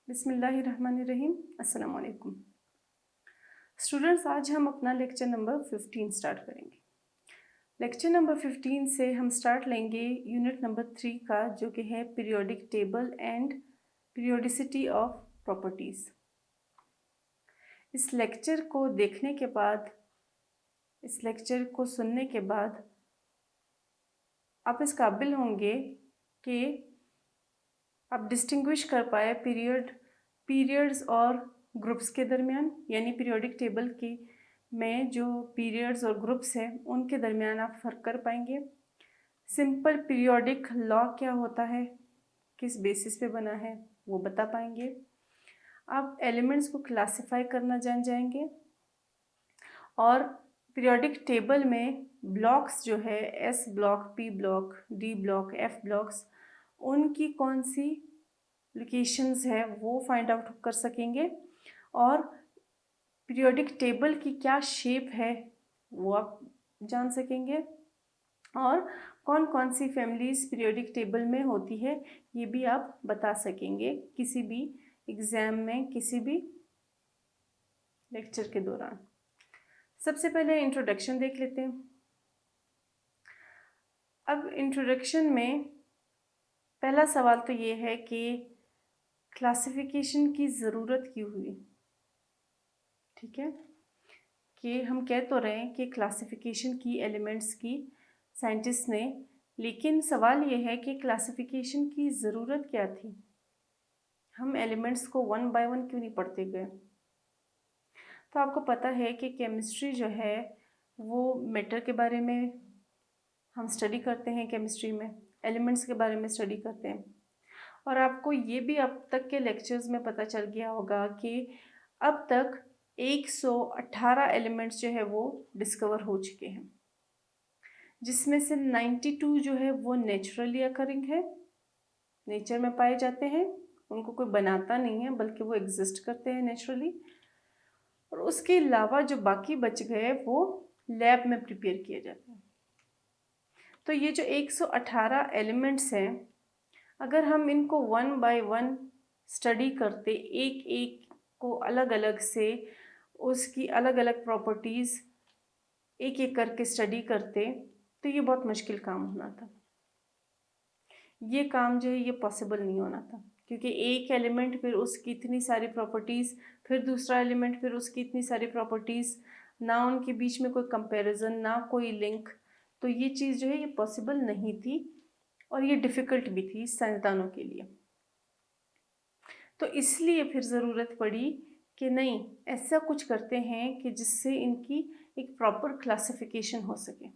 बिस्मिल्लाहिर्रहमानिर्रहीम। अस्सलाम वालेकुम स्टूडेंट्स, आज हम अपना लेक्चर नंबर 15 स्टार्ट करेंगे। लेक्चर नंबर 15 से हम स्टार्ट लेंगे यूनिट नंबर 3 का, जो कि है periodic table and periodicity of properties. इस लेक्चर को देखने के बाद, इस लेक्चर को सुनने के बाद आप इस काबिल होंगे कि आप डिस्टिंग्विश कर पाए पीरियड्स और ग्रुप्स के दरमियान, यानी पीरियोडिक टेबल की में जो पीरियड्स और ग्रुप्स हैं उनके दरमियान आप फ़र्क कर पाएंगे। सिंपल पीरियोडिक लॉ क्या होता है, किस बेसिस पे बना है, वो बता पाएंगे। आप एलिमेंट्स को क्लासिफाई करना जान जाएंगे और पीरियोडिक टेबल में ब्लॉक्स जो है S block, P block, D block, F blocks, उनकी कौन सी लोकेशंस है वो फाइंड आउट कर सकेंगे और पीरियोडिक टेबल की क्या शेप है वो आप जान सकेंगे और कौन कौन सी फैमिलीज पीरियोडिक टेबल में होती है ये भी आप बता सकेंगे किसी भी एग्ज़ाम में, किसी भी लेक्चर के दौरान। सबसे पहले इंट्रोडक्शन देख लेते हैं। अब इंट्रोडक्शन में पहला सवाल तो ये है कि क्लासिफिकेशन की ज़रूरत क्यों हुई। ठीक है, कि हम कह तो रहे हैं कि क्लासिफिकेशन की एलिमेंट्स की साइंटिस्ट ने, लेकिन सवाल ये है कि क्लासिफिकेशन की ज़रूरत क्या थी। हम एलिमेंट्स को वन बाय वन क्यों नहीं पढ़ते गए। तो आपको पता है कि केमिस्ट्री जो है वो मैटर के बारे में हम स्टडी करते हैं, केमिस्ट्री में एलिमेंट्स के बारे में स्टडी करते हैं। और आपको ये भी अब तक के लेक्चर्स में पता चल गया होगा कि अब तक 118 एलिमेंट्स जो है वो डिस्कवर हो चुके हैं, जिसमें से 92 जो है वो नेचुरली अकरिंग है, नेचर में पाए जाते हैं, उनको कोई बनाता नहीं है बल्कि वो एग्जिस्ट करते हैं नेचुरली। और उसके अलावा जो बाकी बच गए वो लैब में प्रिपेयर किए जाते हैं। तो ये जो 118 एलिमेंट्स हैं, अगर हम इनको वन बाय वन स्टडी करते, एक एक को अलग अलग से उसकी अलग अलग प्रॉपर्टीज़ एक एक करके स्टडी करते, तो ये बहुत मुश्किल काम होना था। ये काम जो है ये पॉसिबल नहीं होना था, क्योंकि एक एलिमेंट फिर उसकी इतनी सारी प्रॉपर्टीज़, फिर दूसरा एलिमेंट फिर उसकी इतनी सारी प्रॉपर्टीज़, ना उनके बीच में कोई कंपैरिजन, ना कोई लिंक। तो ये चीज़ जो है ये पॉसिबल नहीं थी और ये डिफ़िकल्ट भी थी साइंसदानों के लिए। तो इसलिए फिर ज़रूरत पड़ी कि नहीं, ऐसा कुछ करते हैं कि जिससे इनकी एक प्रॉपर क्लासिफिकेशन हो सके,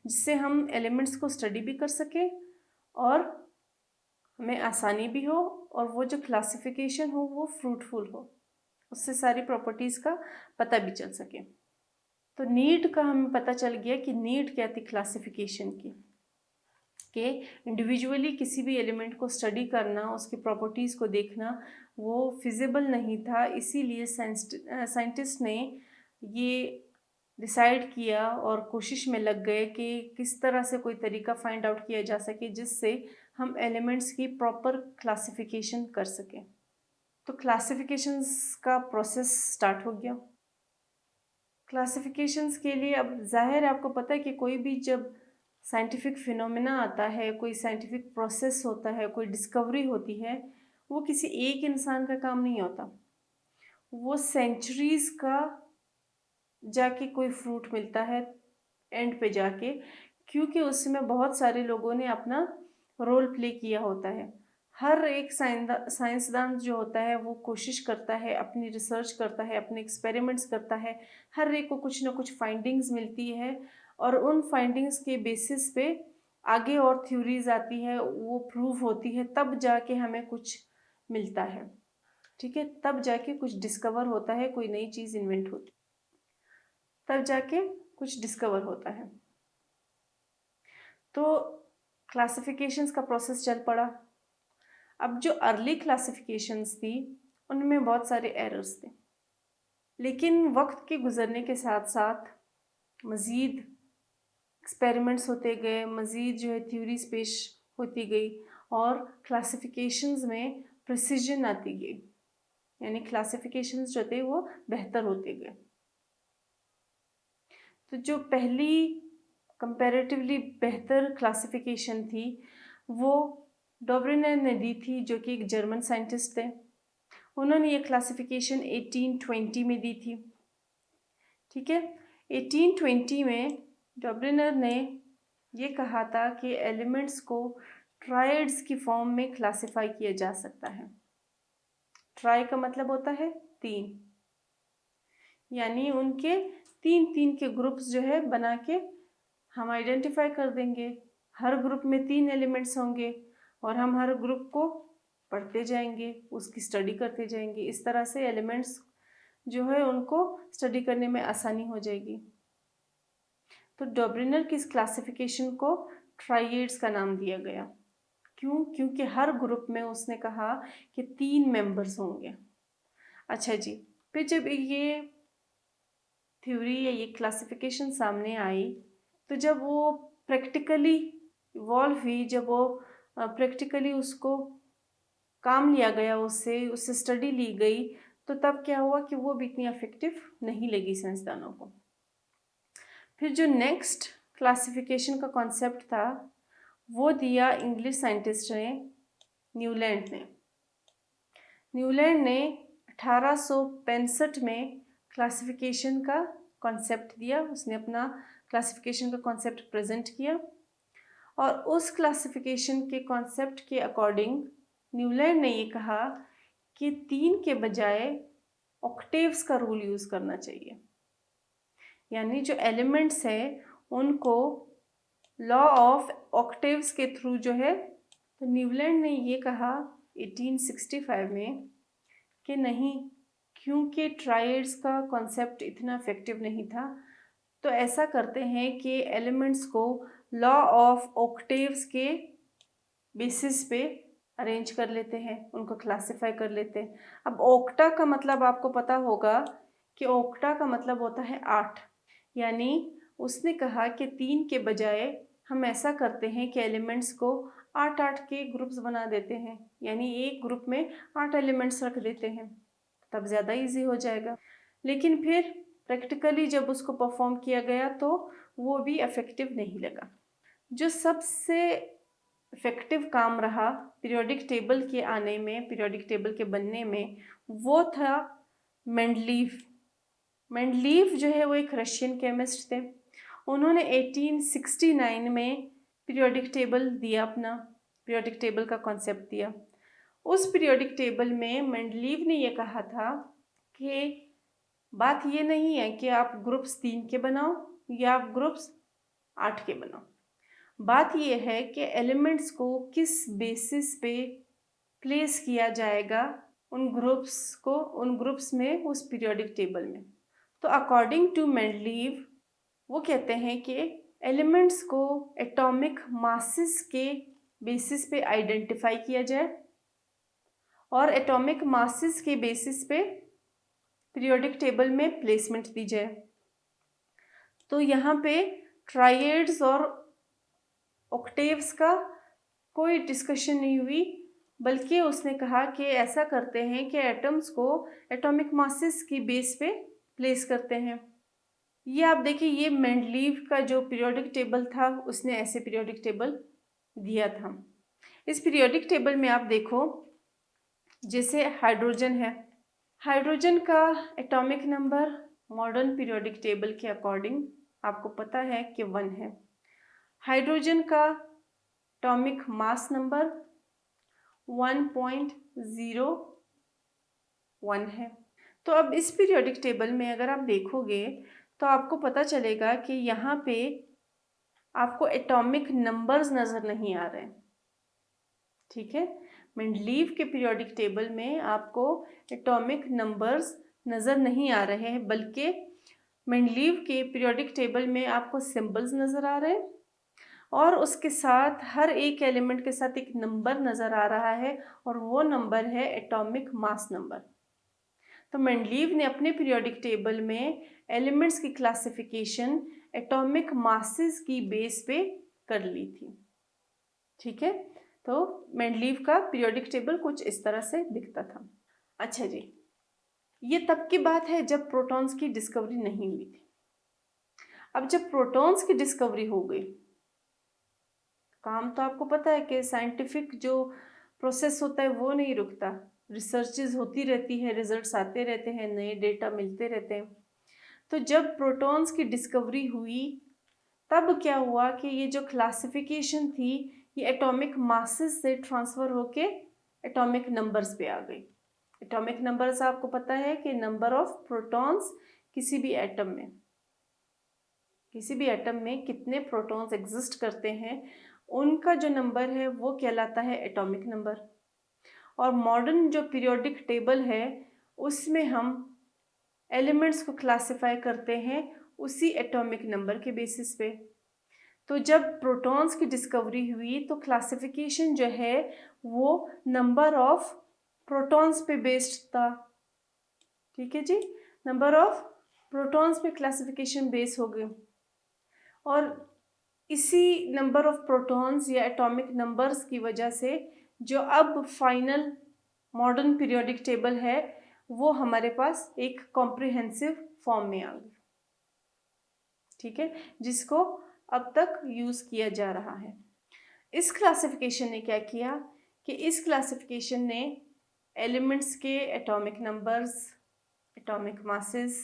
जिससे हम एलिमेंट्स को स्टडी भी कर सकें और हमें आसानी भी हो, और वो जो क्लासिफिकेशन हो वो फ्रूटफुल हो, उससे सारी प्रॉपर्टीज़ का पता भी चल सके। तो नीड का हमें पता चल गया कि नीड क्या थी क्लासिफिकेशन की, कि इंडिविजुअली किसी भी एलिमेंट को स्टडी करना, उसकी प्रॉपर्टीज़ को देखना वो फिजिबल नहीं था। इसीलिए साइंटिस्ट ने ये डिसाइड किया और कोशिश में लग गए कि किस तरह से कोई तरीका फाइंड आउट किया जा सके जिससे हम एलिमेंट्स की प्रॉपर क्लासिफिकेशन कर सकें। तो क्लासिफिकेशंस का प्रोसेस स्टार्ट हो गया। क्लासिफिकेशंस के लिए अब जाहिर है आपको पता है कि कोई भी जब साइंटिफिक फिनोमेना आता है, कोई साइंटिफिक प्रोसेस होता है, कोई डिस्कवरी होती है, वो किसी एक इंसान का काम नहीं होता, वो सेंचुरीज़ का जाके कोई फ्रूट मिलता है एंड पे जाके, क्योंकि उसमें बहुत सारे लोगों ने अपना रोल प्ले किया होता है। हर एक साइंसदान जो होता है वो कोशिश करता है, अपनी रिसर्च करता है, अपने एक्सपेरिमेंट्स करता है, हर एक को कुछ ना कुछ फाइंडिंग्स मिलती है और उन फाइंडिंग्स के बेसिस पे आगे और थ्योरीज आती है, वो प्रूव होती है, तब जाके हमें कुछ मिलता है। ठीक है, तब जाके कुछ डिस्कवर होता है, कोई नई चीज़ इन्वेंट होती है, तब जाके कुछ डिस्कवर होता है। तो क्लासिफिकेशंस का प्रोसेस चल पड़ा। अब जो अर्ली क्लासिफिकेशंस थी उनमें बहुत सारे एरर्स थे, लेकिन वक्त के गुज़रने के साथ साथ मज़ीद एक्सपेरिमेंट्स होते गए, मज़ीद जो है थ्योरीज पेश होती गई और क्लासिफिकेशंस में प्रिसीजन आती गई, यानी क्लासिफिकेशंस जो थे वो बेहतर होते गए। तो जो पहली कंपैरेटिवली बेहतर क्लासिफिकेशन थी वो डॉबरिनर ने दी थी, जो कि एक जर्मन साइंटिस्ट थे। उन्होंने ये क्लासिफिकेशन 1820 में दी थी। ठीक है, 1820 में डॉबरिनर ने ये कहा था कि एलिमेंट्स को ट्राइड्स की फॉर्म में क्लासिफाई किया जा सकता है। ट्राई का मतलब होता है 3, यानी उनके 3 के ग्रुप्स जो है बना के हम आइडेंटिफाई कर देंगे। हर ग्रुप में 3 एलिमेंट्स होंगे और हम हर ग्रुप को पढ़ते जाएंगे, उसकी स्टडी करते जाएंगे। इस तरह से एलिमेंट्स जो है उनको स्टडी करने में आसानी हो जाएगी। तो डॉबरिनर की इस क्लासिफिकेशन को ट्राइएड्स का नाम दिया गया। क्यों? क्योंकि हर ग्रुप में उसने कहा कि 3 मेंबर्स होंगे। अच्छा जी, फिर जब ये थ्योरी या ये क्लासिफिकेशन सामने आई, तो जब वो प्रैक्टिकली इवॉल्व हुई, जब वो प्रैक्टिकली उसको काम लिया गया, उससे स्टडी ली गई, तो तब क्या हुआ कि वो भी इतनी इफेक्टिव नहीं लगी साइंसदानों को। फिर जो नेक्स्ट क्लासिफिकेशन का कॉन्सेप्ट था वो दिया इंग्लिश साइंटिस्ट ने, न्यूलैंड ने। न्यूलैंड ने 1865 में क्लासिफिकेशन का कॉन्सेप्ट दिया। उसने अपना क्लासिफिकेशन का कॉन्सेप्ट प्रेजेंट किया और उस क्लासिफिकेशन के कॉन्सेप्ट के अकॉर्डिंग न्यूलैंड ने ये कहा कि 3 के बजाय ऑक्टेव्स का रूल यूज़ करना चाहिए, यानी जो एलिमेंट्स है उनको लॉ ऑफ ऑक्टेव्स के थ्रू जो है। तो न्यूलैंड ने ये कहा 1865 में कि नहीं, क्योंकि ट्राइड्स का कॉन्सेप्ट इतना इफेक्टिव नहीं था, तो ऐसा करते हैं कि एलिमेंट्स को लॉ ऑफ ऑक्टेव्स के बेसिस पे अरेंज कर लेते हैं, उनको क्लासिफाई कर लेते हैं। अब ऑक्टा का मतलब आपको पता होगा कि ऑक्टा का मतलब होता है 8, यानी उसने कहा कि 3 के बजाय हम ऐसा करते हैं कि एलिमेंट्स को 8 के ग्रुप्स बना देते हैं, यानी एक ग्रुप में 8 एलिमेंट्स रख देते हैं, तब ज़्यादा इजी हो जाएगा। लेकिन फिर प्रैक्टिकली जब उसको परफॉर्म किया गया तो वो भी इफेक्टिव नहीं लगा। जो सबसे इफेक्टिव काम रहा पीरियोडिक टेबल के आने में, पीरियोडिक टेबल के बनने में, वो था मेंडलीव। मेंडलीव जो है वो एक रशियन केमिस्ट थे। उन्होंने 1869 में पीरियोडिक टेबल दिया, अपना पीरियोडिक टेबल का कॉन्सेप्ट दिया। उस पीरियोडिक टेबल में मेंडलीव ने ये कहा था कि बात ये नहीं है कि आप ग्रुप्स 3 के बनाओ या आप ग्रुप्स 8 के बनाओ। बात ये है कि एलिमेंट्स को किस बेसिस पे प्लेस किया जाएगा उन ग्रुप्स में उस पीरियोडिक टेबल में। तो अकॉर्डिंग टू मेंडलीव वो कहते हैं कि एलिमेंट्स को एटॉमिक मासेस के बेसिस पे आइडेंटिफाई किया जाए और एटॉमिक मासेस के बेसिस पे पीरियोडिक टेबल में प्लेसमेंट दी जाए। तो यहाँ पे ट्राइएड्स और ऑक्टेव्स का कोई डिस्कशन नहीं हुई, बल्कि उसने कहा कि ऐसा करते हैं कि एटम्स को एटॉमिक मासेस की बेस पे प्लेस करते हैं। ये आप देखिए, ये मेंडलीव का जो पीरियोडिक टेबल था उसने ऐसे पीरियोडिक टेबल दिया था। इस पीरियोडिक टेबल में आप देखो, जैसे हाइड्रोजन है, हाइड्रोजन का atomic number modern periodic table के अकॉर्डिंग आपको पता है कि 1 है। हाइड्रोजन का एटॉमिक मास नंबर 1.01 है। तो अब इस पीरियोडिक टेबल में अगर आप देखोगे तो आपको पता चलेगा कि यहाँ पे आपको एटॉमिक नंबर्स नज़र नहीं आ रहे हैं। ठीक है, मेंडलीव के पीरियोडिक टेबल में आपको एटॉमिक नंबर्स नज़र नहीं आ रहे हैं, बल्कि मेंडलीव के पीरियोडिक टेबल में आपको सिंबल्स नज़र आ रहे हैं और उसके साथ हर एक एलिमेंट के साथ एक नंबर नज़र आ रहा है और वो नंबर है एटॉमिक मास नंबर। तो मेंडलीव ने अपने पीरियोडिक टेबल में एलिमेंट्स की क्लासिफिकेशन एटॉमिक मासेस की बेस पे कर ली थी। ठीक है, तो मेंडलीव का पीरियोडिक टेबल कुछ इस तरह से दिखता था। अच्छा जी, ये तब की बात है जब प्रोटॉन्स की डिस्कवरी नहीं हुई थी। अब जब प्रोटॉन्स की डिस्कवरी हो गई, काम तो आपको पता है कि साइंटिफिक जो प्रोसेस होता है वो नहीं रुकता, रिसर्चेज होती रहती है, रिजल्ट्स आते रहते हैं, नए डेटा मिलते रहते हैं। तो जब प्रोटॉन्स की डिस्कवरी हुई तब क्या हुआ कि ये जो क्लासिफिकेशन थी ये एटॉमिक मासेस से ट्रांसफ़र होके एटॉमिक नंबर्स पे आ गई। एटॉमिक नंबर्स आपको पता है कि नंबर ऑफ प्रोटॉन्स किसी भी एटम में कितने प्रोटॉन्स एग्जिस्ट करते हैं, उनका जो नंबर है वो कहलाता है एटॉमिक नंबर। और मॉडर्न जो पीरियोडिक टेबल है उसमें हम एलिमेंट्स को क्लासिफाई करते हैं उसी एटॉमिक नंबर के बेसिस पे। तो जब प्रोटॉन्स की डिस्कवरी हुई तो क्लासिफिकेशन जो है वो नंबर ऑफ प्रोटॉन्स पे बेस्ड था। ठीक है जी, नंबर ऑफ प्रोटॉन्स पे क्लासिफिकेशन बेस हो गई और इसी नंबर ऑफ प्रोटॉन्स या एटॉमिक नंबर्स की वजह से जो अब फाइनल मॉडर्न पीरियोडिक टेबल है वो हमारे पास एक कॉम्प्रिहेंसिव फॉर्म में आ गई। ठीक है, जिसको अब तक यूज़ किया जा रहा है। इस क्लासिफिकेशन ने क्या किया कि इस क्लासिफिकेशन ने एलिमेंट्स के atomic numbers, atomic masses,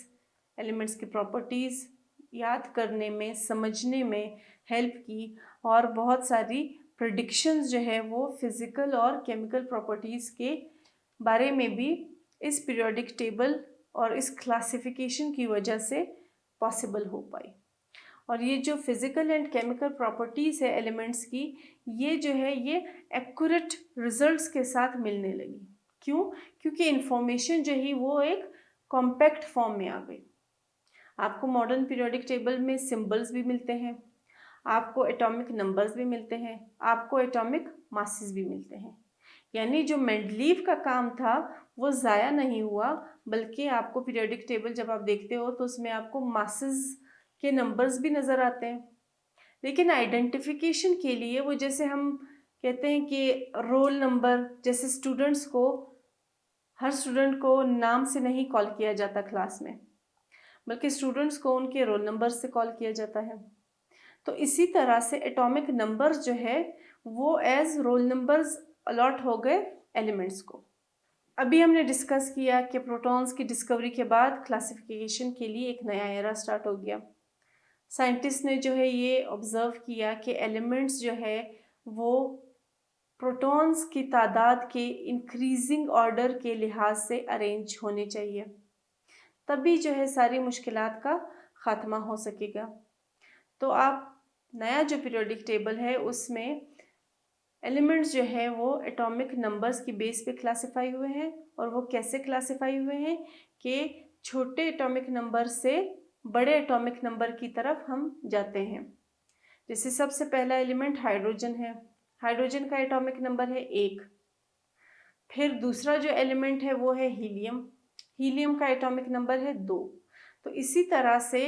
elements की प्रॉपर्टीज़ याद करने में, समझने में हेल्प की और बहुत सारी प्रेडिक्शंस जो है वो फिज़िकल और केमिकल प्रॉपर्टीज़ के बारे में भी इस पीरियोडिक टेबल और इस क्लासिफिकेशन की वजह से पॉसिबल हो पाई। और ये जो फिज़िकल एंड केमिकल प्रॉपर्टीज़ है एलिमेंट्स की, ये जो है ये एक्यूरेट रिजल्ट्स के साथ मिलने लगी। क्यों? क्योंकि इन्फॉर्मेशन जो है वो एक कॉम्पैक्ट फॉर्म में आ गई। आपको मॉडर्न पीरियोडिक टेबल में सिंबल्स भी मिलते हैं, आपको एटॉमिक नंबर्स भी मिलते हैं, आपको एटॉमिक मासेस भी मिलते हैं। यानी जो मेंडलीव का काम था वो ज़ाया नहीं हुआ, बल्कि आपको पीरियोडिक टेबल जब आप देखते हो तो उसमें आपको मासेस के नंबर्स भी नज़र आते हैं। लेकिन आइडेंटिफिकेशन के लिए वो, जैसे हम कहते हैं कि रोल नंबर, जैसे स्टूडेंट्स को, हर स्टूडेंट को नाम से नहीं कॉल किया जाता क्लास में, बल्कि स्टूडेंट्स को उनके रोल नंबर से कॉल किया जाता है। तो इसी तरह से एटॉमिक नंबर्स जो है वो एज रोल नंबर्स अलॉट हो गए एलिमेंट्स को। अभी हमने डिस्कस किया कि प्रोटॉन्स की डिस्कवरी के बाद क्लासिफिकेशन के लिए एक नया एरा स्टार्ट हो गया। साइंटिस्ट ने जो है ये ऑब्ज़र्व किया कि एलिमेंट्स जो है वो प्रोटॉन्स की तादाद के इंक्रीजिंग ऑर्डर के लिहाज से अरेंज होने चाहिए, तभी जो है सारी मुश्किलात का ख़ात्मा हो सकेगा। तो आप नया जो पीरियोडिक टेबल है उसमें एलिमेंट्स जो है वो एटॉमिक नंबर्स की बेस पे क्लासिफाई हुए हैं। और वो कैसे क्लासिफाई हुए हैं कि छोटे एटॉमिक नंबर से बड़े एटॉमिक नंबर की तरफ हम जाते हैं। जैसे सबसे पहला एलिमेंट हाइड्रोजन है, हाइड्रोजन का एटॉमिक नंबर है 1। फिर दूसरा जो एलिमेंट है वो है हीलियम, हीलियम का एटॉमिक नंबर है 2। तो इसी तरह से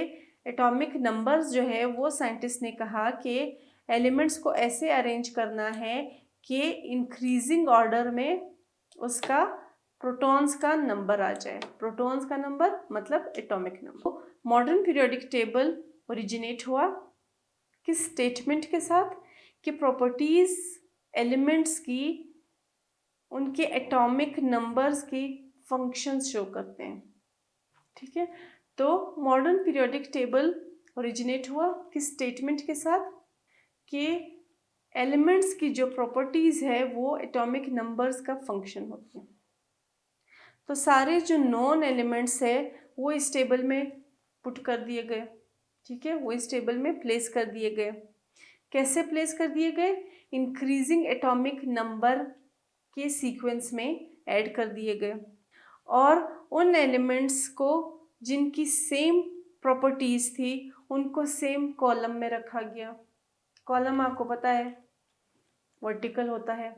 एटॉमिक नंबर्स जो है वो साइंटिस्ट ने कहा कि एलिमेंट्स को ऐसे अरेंज करना है कि इंक्रीजिंग ऑर्डर में उसका प्रोटॉन्स का नंबर आ जाए। प्रोटॉन्स का नंबर मतलब atomic number. Modern periodic table originate हुआ किस स्टेटमेंट के साथ कि प्रॉपर्टीज़ एलिमेंट्स की उनके एटॉमिक नंबर्स की फंक्शंस शो करते हैं। ठीक है, तो मॉडर्न पीरियोडिक टेबल ओरिजिनेट हुआ किस स्टेटमेंट के साथ कि एलिमेंट्स की जो प्रॉपर्टीज़ है वो एटॉमिक नंबर्स का फंक्शन होती है। तो सारे जो नॉन एलिमेंट्स है वो इस टेबल में पुट कर दिए गए। ठीक है, वो इस टेबल में प्लेस कर दिए गए। कैसे प्लेस कर दिए गए? इंक्रीजिंग एटॉमिक नंबर के सीक्वेंस में ऐड कर दिए गए और उन एलिमेंट्स को जिनकी सेम प्रॉपर्टीज़ थी उनको सेम कॉलम में रखा गया। कॉलम आपको पता है वर्टिकल होता है,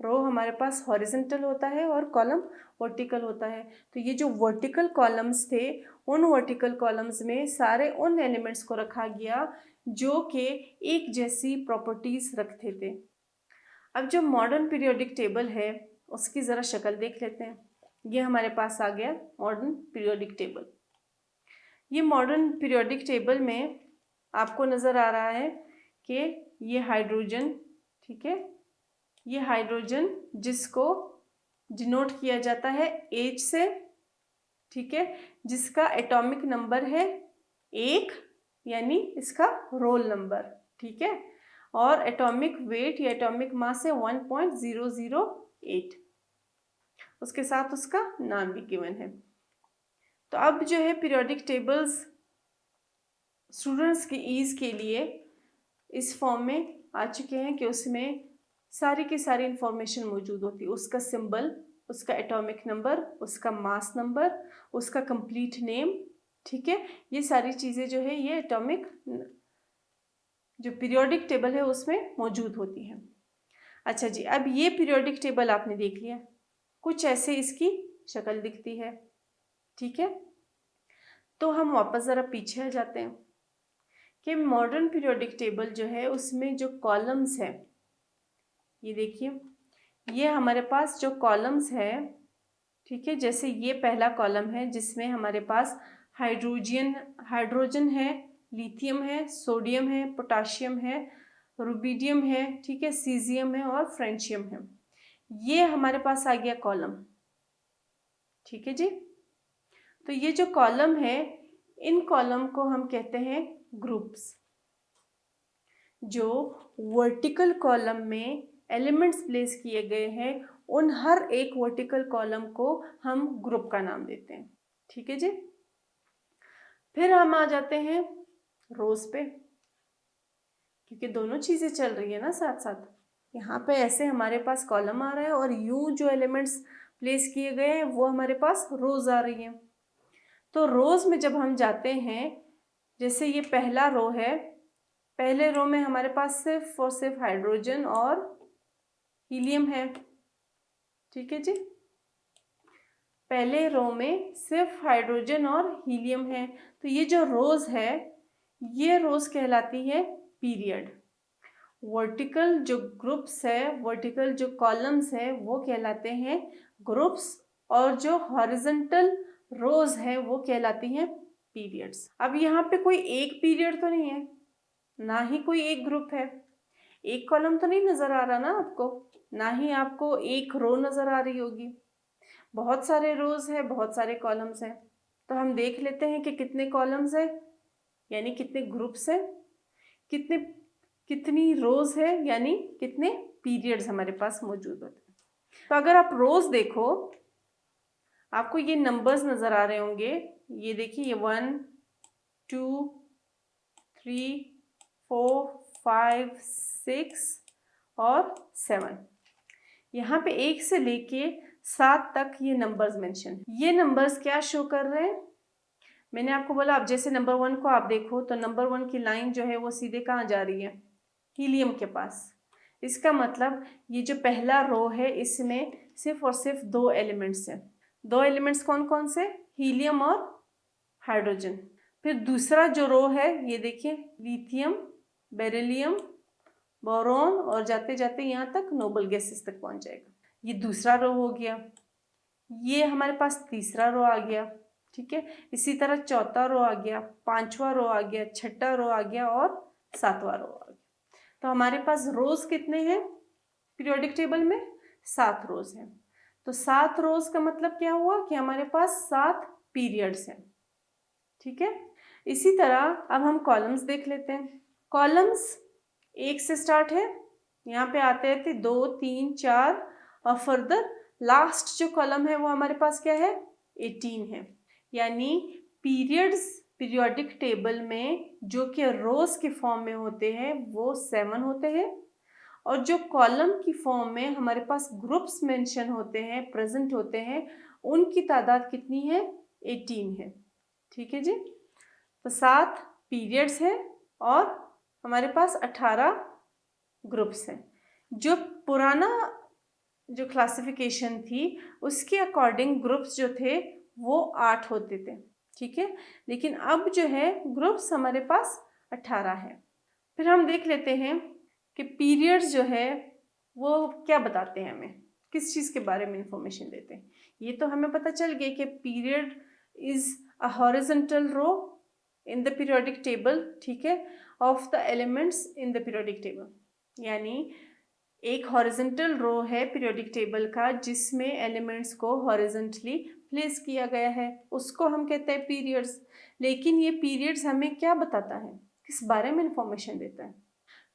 रो हमारे पास हॉरिजॉन्टल होता है और कॉलम वर्टिकल होता है। तो ये जो वर्टिकल कॉलम्स थे उन वर्टिकल कॉलम्स में सारे उन एलिमेंट्स को रखा गया जो कि एक जैसी प्रॉपर्टीज़ रखते थे। अब जो मॉडर्न पीरियोडिक टेबल है उसकी ज़रा शक्ल देख लेते हैं। ये हमारे पास आ गया मॉडर्न पीरियोडिक टेबल। ये मॉडर्न पीरियोडिक टेबल में आपको नज़र आ रहा है कि ये हाइड्रोजन, ठीक है, ये हाइड्रोजन जिसको डिनोट किया जाता है H से, ठीक है, जिसका एटॉमिक नंबर है 1 यानी इसका रोल नंबर, ठीक है, और एटॉमिक वेट या एटॉमिक मास है 1.008, उसके साथ उसका नाम भी गिवन है। तो अब जो है पीरियोडिक टेबल्स स्टूडेंट्स की ईज़ के लिए इस फॉर्म में आ चुके हैं कि उसमें सारी की सारी इंफॉर्मेशन मौजूद होती है, उसका सिंबल, उसका एटॉमिक नंबर, उसका मास नंबर, उसका कंप्लीट नेम, ठीक है, ये सारी चीज़ें जो है ये एटॉमिक जो पीरियोडिक टेबल है उसमें मौजूद होती हैं। अच्छा जी, अब ये पीरियोडिक टेबल आपने देख लिया, कुछ ऐसे इसकी शक्ल दिखती है, ठीक है। तो हम वापस ज़रा पीछे आ जाते हैं कि मॉडर्न पीरियोडिक टेबल जो है उसमें जो कॉलम्स है, ये देखिए, ये हमारे पास जो कॉलम्स है, ठीक है, जैसे ये पहला कॉलम है जिसमें हमारे पास हाइड्रोजन है, लिथियम है, सोडियम है, पोटाशियम है, रुबिडियम है, ठीक है, सीजियम है और फ्रेंशियम है। ये हमारे पास आ गया कॉलम, ठीक है जी। तो ये जो कॉलम है, इन कॉलम को हम कहते हैं ग्रुप्स। जो वर्टिकल कॉलम में एलिमेंट्स प्लेस किए गए हैं उन हर एक वर्टिकल कॉलम को हम ग्रुप का नाम देते हैं, ठीक है जी। फिर हम आ जाते हैं रोज पे, क्योंकि दोनों चीज़ें चल रही है ना साथ साथ। यहाँ पे ऐसे हमारे पास कॉलम आ रहा है और यूं जो एलिमेंट्स प्लेस किए गए हैं वो हमारे पास रोज आ रही हैं। तो रोज में जब हम जाते हैं, जैसे ये पहला रो है, पहले रो में हमारे पास सिर्फ और सिर्फ हाइड्रोजन और हीलियम है, ठीक है जी। पहले रो में सिर्फ हाइड्रोजन और हीलियम है। तो ये जो रोज है ये रोज कहलाती है पीरियड। वर्टिकल जो ग्रुप्स है, वर्टिकल जो कॉलम्स है वो कहलाते हैं ग्रुप्स, और जो हॉरिजॉन्टल रोज है वो कहलाती हैं पीरियड्स। अब यहाँ पे कोई एक पीरियड तो नहीं है, ना ही कोई एक ग्रुप है, एक कॉलम तो नहीं नजर आ रहा ना आपको, ना ही आपको एक रो नजर आ रही होगी। बहुत सारे रोज है, बहुत सारे कॉलम्स हैं। तो हम देख लेते हैं कि कितने कॉलम्स है, यानी कितने ग्रुप्स है, कितनी रोज है, यानी कितने पीरियड्स हमारे पास मौजूद होते हैं। तो अगर आप रोज देखो, आपको ये नंबर्स नजर आ रहे होंगे, ये देखिए, ये 1 2 3 4 5 6 और 7, यहाँ पे 1 से लेके 7 तक ये नंबर्स मेंशन। ये नंबर्स क्या शो कर रहे हैं, मैंने आपको बोला, अब जैसे नंबर 1 को आप देखो तो नंबर 1 की लाइन जो है वो सीधे कहाँ जा रही है, हीलियम के पास। इसका मतलब ये जो पहला रो है इसमें सिर्फ और सिर्फ 2 एलिमेंट्स हैं। 2 एलिमेंट्स कौन कौन से, हीलियम और हाइड्रोजन। फिर दूसरा जो रो है ये देखिए, लिथियम, बेरिलियम, बोरॉन, और जाते जाते यहाँ तक नोबल गैसेस तक पहुँच जाएगा। ये दूसरा रो हो गया। ये हमारे पास तीसरा रो आ गया, ठीक है। इसी तरह चौथा रो आ गया, पांचवा रो आ गया, छठा रो आ गया और सातवां रो आ गया। तो हमारे पास रोज कितने हैं पीरियोडिक टेबल में, 7 रोज हैं। तो 7 रोज का मतलब क्या हुआ कि हमारे पास 7 पीरियड्स हैं, ठीक है। इसी तरह अब हम कॉलम्स देख लेते हैं। कॉलम्स 1 से स्टार्ट है, यहाँ पे आते थे 2 3 4 और फर्दर लास्ट जो कॉलम है वो हमारे पास क्या है, 18 है। यानी पीरियड्स पीरियोडिक टेबल में जो कि रोज के फॉर्म में होते हैं वो 7 होते हैं, और जो कॉलम की फॉर्म में हमारे पास ग्रुप्स मेंशन होते हैं, प्रेजेंट होते हैं, उनकी तादाद कितनी है, 18 है, ठीक है जी। तो 7 पीरियड्स है और हमारे पास 18 ग्रुप्स हैं। जो पुराना जो क्लासिफिकेशन थी उसके अकॉर्डिंग ग्रुप्स जो थे वो 8 होते थे, ठीक है। लेकिन अब जो है ग्रुप्स हमारे पास 18 है। फिर हम देख लेते हैं कि पीरियड्स जो है वो क्या बताते हैं हमें, किस चीज़ के बारे में इंफॉर्मेशन देते हैं। ये तो हमें पता चल गया कि period is a horizontal row in the periodic table, ठीक है, of the elements in the periodic table. यानी एक हॉरिजॉन्टल रो है पीरियोडिक टेबल का जिसमें एलिमेंट्स को हॉरिजॉन्टली प्लेस किया गया है, उसको हम कहते हैं पीरियड्स। लेकिन ये पीरियड्स हमें क्या बताता है, किस बारे में इंफॉर्मेशन देता है?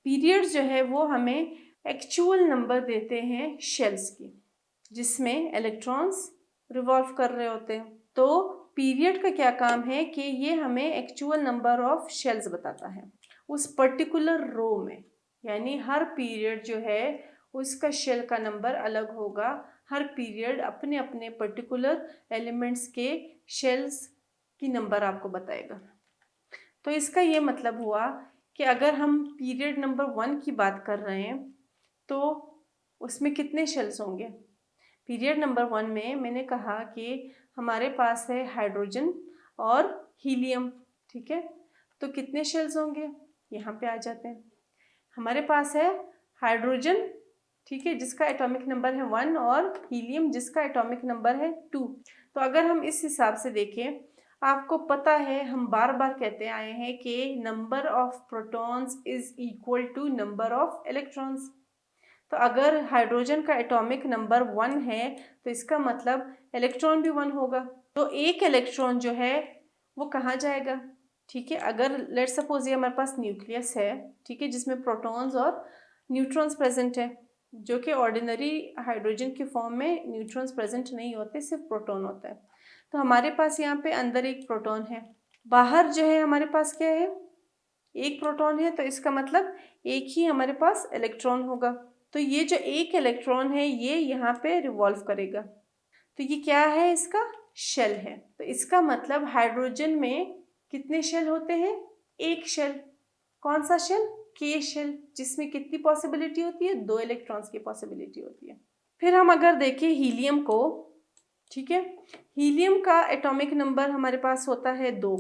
पीरियड्स जो है वो हमें एक्चुअल नंबर देते हैं शेल्स की, जिसमें इलेक्ट्रॉन्स रिवॉल्व कर रहे होते हैं। तो पीरियड का क्या काम है कि ये हमें एक्चुअल नंबर ऑफ शेल्स बताता है उस पर्टिकुलर रो में। यानी हर पीरियड जो है उसका शेल का नंबर अलग होगा, हर पीरियड अपने अपने पर्टिकुलर एलिमेंट्स के शेल्स की नंबर आपको बताएगा। तो इसका ये मतलब हुआ कि अगर हम पीरियड नंबर 1 की बात कर रहे हैं तो उसमें कितने शेल्स होंगे? पीरियड नंबर 1 में मैंने कहा कि हमारे पास है हाइड्रोजन और हीलियम, ठीक है। तो कितने शेल्स होंगे? यहाँ पे आ जाते हैं। हमारे पास है हाइड्रोजन, ठीक है, जिसका एटॉमिक नंबर है 1 और हीलियम जिसका एटॉमिक नंबर है 2। तो अगर हम इस हिसाब से देखें, आपको पता है हम बार बार कहते आए हैं कि number of protons is equal to number of electrons. तो अगर हाइड्रोजन का एटॉमिक नंबर 1 है तो इसका मतलब इलेक्ट्रॉन भी 1 होगा। तो एक इलेक्ट्रॉन जो है वो कहाँ जाएगा? ठीक है, अगर लेट सपोज ये हमारे पास न्यूक्लियस है, ठीक है, जिसमें प्रोटॉन्स और न्यूट्रॉन्स प्रेजेंट है, जो कि ऑर्डिनरी हाइड्रोजन के फॉर्म में न्यूट्रॉन्स प्रेजेंट नहीं होते, सिर्फ प्रोटॉन होता है। तो हमारे पास यहाँ पे अंदर एक प्रोटॉन है, बाहर जो है हमारे पास क्या है? एक प्रोटॉन है। तो इसका मतलब एक ही हमारे पास इलेक्ट्रॉन होगा। तो ये जो एक इलेक्ट्रॉन है ये यहाँ पे रिवॉल्व करेगा। तो ये क्या है? इसका शेल है। तो इसका मतलब हाइड्रोजन में कितने शेल होते हैं? एक शेल। कौन सा शेल? के शेल, जिसमें कितनी पॉसिबिलिटी होती है? 2 इलेक्ट्रॉन्स की पॉसिबिलिटी होती है। फिर हम अगर देखें हीलियम को, ठीक है, हीलियम का एटॉमिक नंबर हमारे पास होता है 2।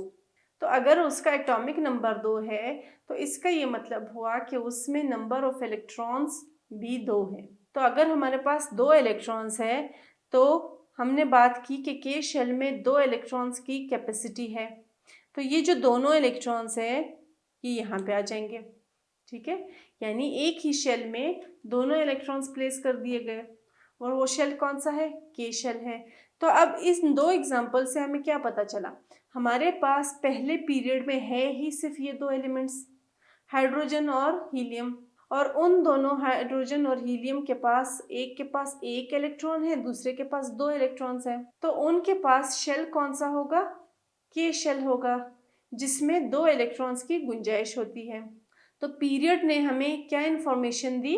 तो अगर उसका एटॉमिक नंबर 2 है तो इसका ये मतलब हुआ कि उसमें नंबर ऑफ इलेक्ट्रॉन्स भी 2 है। तो अगर हमारे पास 2 इलेक्ट्रॉन्स है तो हमने बात की कि के शेल में 2 इलेक्ट्रॉन्स की कैपेसिटी है। तो ये जो दोनों इलेक्ट्रॉन्स है ये यहाँ पे आ जाएंगे, ठीक है। यानी एक ही शेल में दोनों इलेक्ट्रॉन्स प्लेस कर दिए गए, और वो शेल कौन सा है? के शेल है। तो अब इस 2 एग्जाम्पल से हमें क्या पता चला? हमारे पास पहले पीरियड में है ही सिर्फ ये 2 एलिमेंट्स, हाइड्रोजन और हीलियम, और उन दोनों हाइड्रोजन और हीलियम के पास एक इलेक्ट्रॉन है, दूसरे के पास 2 इलेक्ट्रॉन्स हैं। तो उनके पास शेल कौन सा होगा? के शेल होगा, जिसमें 2 इलेक्ट्रॉन्स की गुंजाइश होती है। तो पीरियड ने हमें क्या इंफॉर्मेशन दी?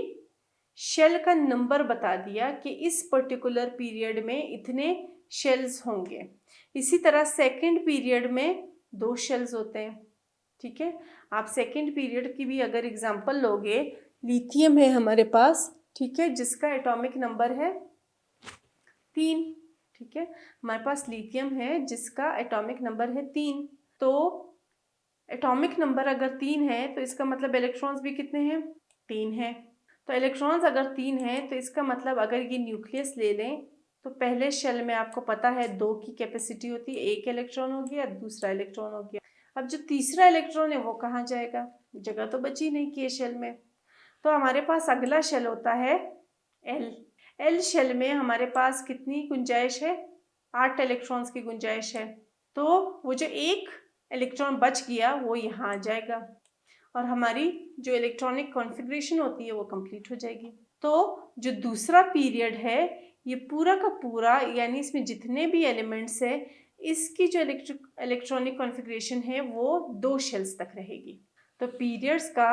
शेल का नंबर बता दिया कि इस पर्टिकुलर पीरियड में इतने शेल्स होंगे। इसी तरह सेकंड पीरियड में 2 शेल्स होते हैं, ठीक है। आप सेकंड पीरियड की भी अगर एग्जांपल लोगे, लिथियम है हमारे पास, ठीक है, जिसका एटॉमिक नंबर है 3, ठीक है। हमारे पास लिथियम है जिसका एटॉमिक नंबर है 3। तो एटॉमिक नंबर अगर 3 है तो इसका मतलब इलेक्ट्रॉन्स भी कितने हैं? 3 है। तो इलेक्ट्रॉन्स अगर 3 है तो इसका मतलब अगर ये न्यूक्लियस ले लें तो पहले शेल में आपको पता है 2 की कैपेसिटी होती है, एक इलेक्ट्रॉन हो गया, दूसरा इलेक्ट्रॉन हो गया। अब जो तीसरा इलेक्ट्रॉन है वो कहाँ जाएगा? जगह तो बची नहीं के शेल में। तो हमारे पास अगला शेल होता है एल शेल में हमारे पास कितनी गुंजाइश है? 8 इलेक्ट्रॉन्स की गुंजाइश है। तो वो जो एक इलेक्ट्रॉन बच गया वो यहाँ आ जाएगा और हमारी जो इलेक्ट्रॉनिक कॉन्फ़िगरेशन होती है वो कंप्लीट हो जाएगी। तो जो दूसरा पीरियड है ये पूरा का पूरा, यानी इसमें जितने भी एलिमेंट्स है, इसकी जो इलेक्ट्रॉनिक कॉन्फ़िगरेशन है वो 2 शेल्स तक रहेगी। तो पीरियड्स का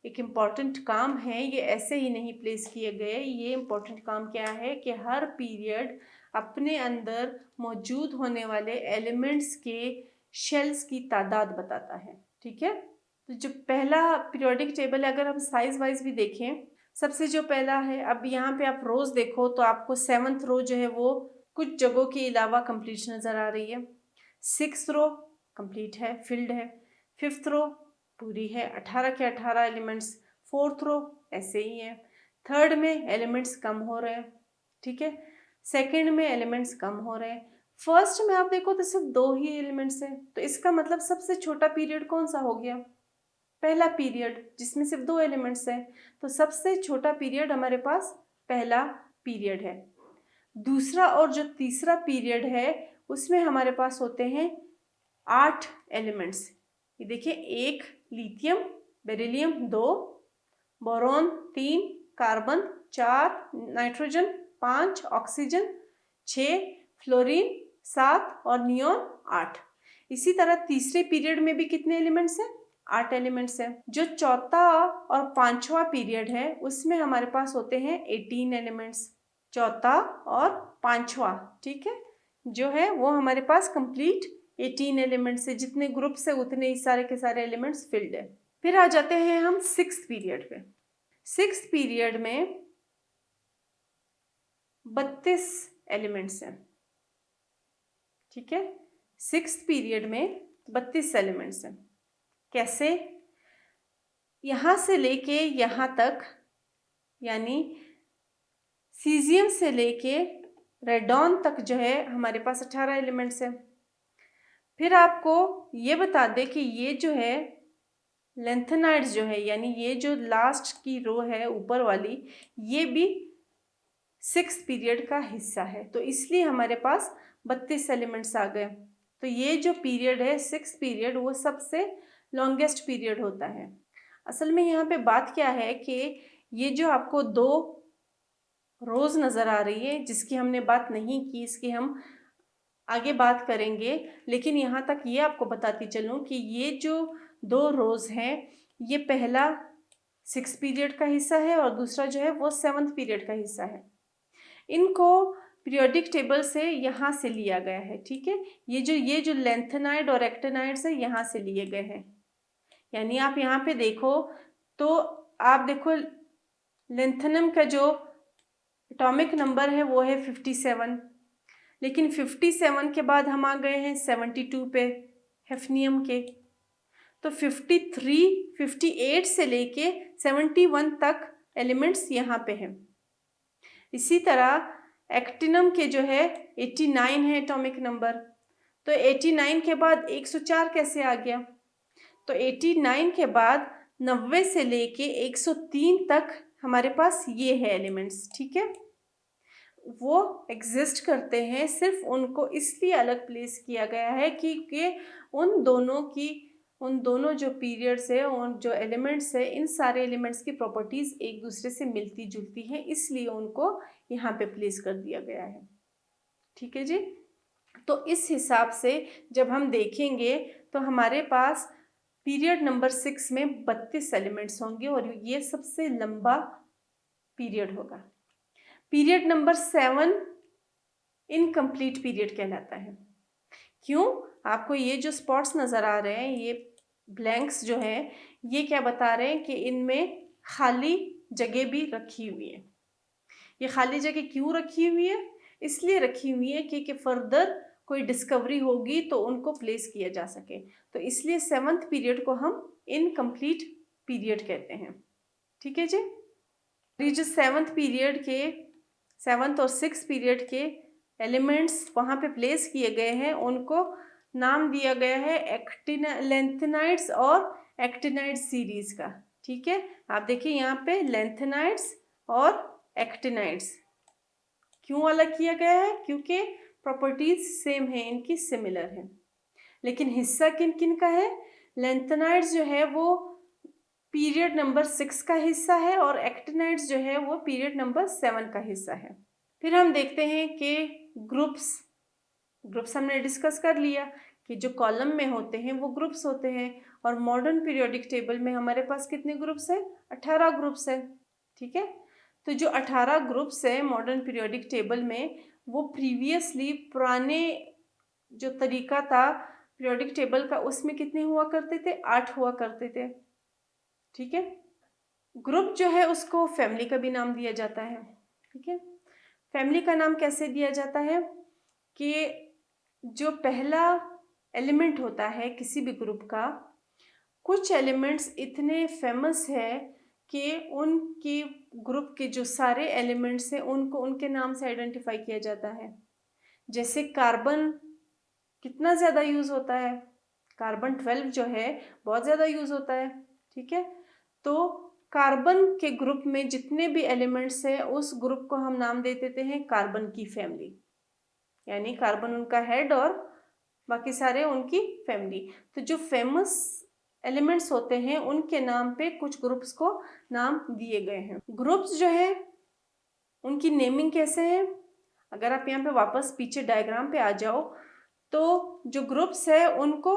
एक इम्पॉर्टेंट काम है, ये ऐसे ही नहीं प्लेस किए गए। ये इम्पॉर्टेंट काम क्या है कि हर पीरियड अपने अंदर मौजूद होने वाले एलिमेंट्स के शेल्स की तादाद बताता है, ठीक है। तो जो पहला पीरियोडिक टेबल है, अगर हम साइज वाइज भी देखें, सबसे जो पहला है, अब यहाँ पे आप रोज देखो तो आपको 7th रो जो है वो कुछ जगहों के अलावा कंप्लीट नज़र आ रही है। 6th रो कंप्लीट है, फिल्ड है। 5th रो पूरी है, 18 के 18 एलिमेंट्स। 4th रो ऐसे ही है। थर्ड में एलिमेंट्स कम हो रहे हैं, ठीक है, सेकंड में एलिमेंट्स कम हो रहे हैं, फर्स्ट में आप देखो तो सिर्फ 2 ही एलिमेंट्स हैं, तो इसका मतलब सबसे छोटा पीरियड कौन सा हो गया, पहला पीरियड जिसमें सिर्फ 2 एलिमेंट्स हैं, तो सबसे छोटा पीरियड हमारे पास पहला पीरियड है। दूसरा और जो तीसरा पीरियड है उसमें हमारे पास होते हैं 8 एलिमेंट्स। ये देखिए, 1 lithium, beryllium 2, boron 3, carbon 4, nitrogen 5, oxygen 6, fluorine 7 और नियोन 8। इसी तरह तीसरे पीरियड में भी कितने एलिमेंट्स हैं, 8 एलिमेंट्स हैं। जो चौथा और पांचवा पीरियड है उसमें हमारे पास होते हैं 18 एलिमेंट्स, चौथा और पांचवा, ठीक है, जो है वो हमारे पास कंप्लीट 18 एलिमेंट्स है, जितने ग्रुप से उतने ही सारे के सारे एलिमेंट्स फिल्ड है। फिर आ जाते हैं हम 6th पीरियड पे। 6th पीरियड में 32 एलिमेंट्स हैं, ठीक है, 6th पीरियड में 32 एलिमेंट्स हैं। कैसे, यहाँ से लेके यहाँ तक, यानी सीजियम से लेके रेडॉन तक जो है हमारे पास 18 एलिमेंट्स हैं। फिर आपको ये बता दें कि ये जो है लेंथेनाइड्स जो है, यानी ये जो लास्ट की रो है ऊपर वाली, ये भी 6th पीरियड का हिस्सा है, तो इसलिए हमारे पास 32 एलिमेंट्स आ गए। तो ये जो पीरियड है 6th पीरियड, वो सबसे लॉन्गेस्ट पीरियड होता है। असल में यहाँ पे बात क्या है कि ये जो आपको 2 रोज नज़र आ रही है, जिसकी हमने बात नहीं की, इसकी हम आगे बात करेंगे, लेकिन यहाँ तक ये आपको बताती चलूँ कि ये जो 2 रोज हैं, ये पहला 6th पीरियड का हिस्सा है और दूसरा जो है वो 7th पीरियड का हिस्सा है। इनको पीरियोडिक टेबल से यहाँ से लिया गया है, ठीक है, ये जो लेंथेनाइड और एक्टिनाइड्स है यहाँ से लिए गए हैं। यानी आप यहाँ पे देखो तो आप देखो लेंथेनम का जो एटॉमिक नंबर है वो है 57, लेकिन 57 के बाद हम आ गए हैं 72 पे हेफनियम के, तो 53, 58 से लेके 71 तक एलिमेंट्स यहाँ पे हैं। इसी तरह एक्टिनम के जो है 89 है एटॉमिक नंबर, तो 89 के बाद 104 कैसे आ गया, तो 89 के बाद 90 से लेके 103 तक हमारे पास ये है एलिमेंट्स, ठीक है, वो एग्जिस्ट करते हैं, सिर्फ उनको इसलिए अलग प्लेस किया गया है कि उन दोनों जो पीरियड्स है, उन जो एलिमेंट्स है, इन सारे एलिमेंट्स की प्रॉपर्टीज़ एक दूसरे से मिलती जुलती हैं, इसलिए उनको यहाँ पे प्लेस कर दिया गया है, ठीक है जी। तो इस हिसाब से जब हम देखेंगे तो हमारे पास पीरियड नंबर 6 में 32 एलिमेंट्स होंगे और ये सबसे लंबा पीरियड होगा। पीरियड नंबर 7 इनकम्प्लीट पीरियड कहलाता है। क्यों, आपको ये जो स्पॉट्स नज़र आ रहे हैं, ये ब्लैंक्स जो हैं, ये क्या बता रहे हैं कि इनमें खाली जगह भी रखी हुई है। ये खाली जगह क्यों रखी हुई है, इसलिए रखी हुई है कि फर्दर कोई डिस्कवरी होगी तो उनको प्लेस किया जा सके, तो इसलिए 7th पीरियड को हम इनकम्प्लीट पीरियड कहते हैं, ठीक है जी। ये जो 7th पीरियड के 7th और 6th पीरियड के एलिमेंट्स वहाँ पे प्लेस किए गए हैं, उनको नाम दिया गया है लेंथेनाइड्स और एक्टिनाइड्स सीरीज का, ठीक है। आप देखिए यहाँ पे लेंथेनाइड्स और एक्टिनाइड्स क्यों अलग किया गया है, क्योंकि प्रॉपर्टीज सेम है, इनकी सिमिलर है, लेकिन हिस्सा किन किन का है। लेंथेनाइड्स जो है वो पीरियड नंबर 6 का हिस्सा है और एक्टिनाइड्स जो है वो पीरियड नंबर 7 का हिस्सा है। फिर हम देखते हैं कि ग्रुप्स हमने डिस्कस कर लिया कि जो कॉलम में होते हैं वो ग्रुप्स होते हैं, और मॉडर्न पीरियोडिक टेबल में हमारे पास कितने ग्रुप्स हैं, 18 ग्रुप्स हैं, ठीक है। तो जो 18 ग्रुप्स है मॉडर्न पीरियोडिक टेबल में, वो प्रीवियसली पुराने जो तरीका था पीरियोडिक टेबल का, उसमें कितने हुआ करते थे, 8 हुआ करते थे, ठीक है। ग्रुप जो है उसको फैमिली का भी नाम दिया जाता है, ठीक है। फैमिली का नाम कैसे दिया जाता है कि जो पहला एलिमेंट होता है किसी भी ग्रुप का, कुछ एलिमेंट्स इतने फेमस है कि उनके ग्रुप के जो सारे एलिमेंट्स हैं उनको उनके नाम से आइडेंटिफाई किया जाता है। जैसे कार्बन कितना ज़्यादा यूज़ होता है, कार्बन 12 जो है बहुत ज़्यादा यूज़ होता है, ठीक है। तो कार्बन के ग्रुप में जितने भी एलिमेंट्स हैं उस ग्रुप को हम नाम दे देते हैं कार्बन की फैमिली, यानी कार्बन उनका हेड और बाकी सारे उनकी फैमिली। तो जो फेमस एलिमेंट्स होते हैं उनके नाम पे कुछ ग्रुप्स को नाम दिए गए हैं। ग्रुप्स जो है उनकी नेमिंग कैसे है, अगर आप यहाँ पे वापस पीछे डायग्राम पे आ जाओ तो जो ग्रुप्स है उनको